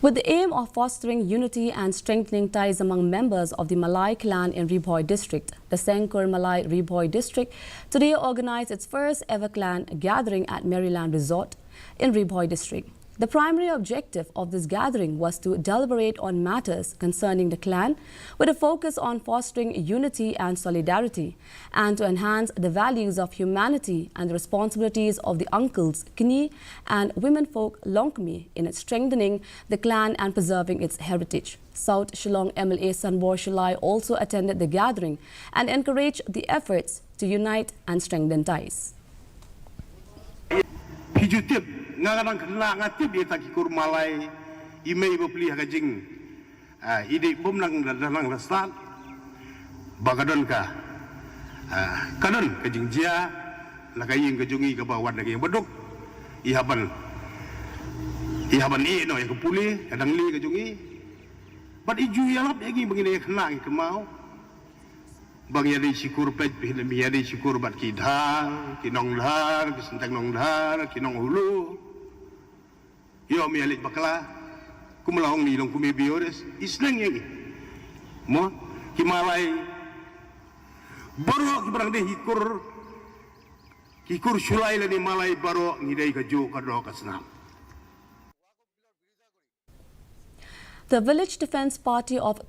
With the aim of fostering unity and strengthening ties among members of the Mallai clan in Riboy district, the Sengkur Mallai Riboy district today organized its first ever clan gathering at Maryland Resort in Riboy district. The primary objective of this gathering was to deliberate on matters concerning the clan with a focus on fostering unity and solidarity and to enhance the values of humanity and the responsibilities of the uncles, kini and womenfolk Longkmi in strengthening the clan and preserving its heritage. South Shillong MLA Sanbor Shulai also attended the gathering and encouraged the efforts to unite and strengthen ties. Ngarang kena ngatip dia tak ikur Mallai imei beli hagajing ide bom nang rastan bagadon ka kadon kajing jia lakaying kajungi ke bawah lagi yang beduk ihaban no yang kepuli kadang li kajungi bat iju yalap lagi begini kena ke mau bang yadi syukur pej bih yadi syukur bat kidhar kinong dhar kisenteng nong dhar kinong hulu yo mi alik bakla kumlahong ni long kumi biores isnang yang mo Himalay baru kibarang deh hikur Shulai lani Mallai baru ngidai kaju kadro kasnam. The Village Defence Party of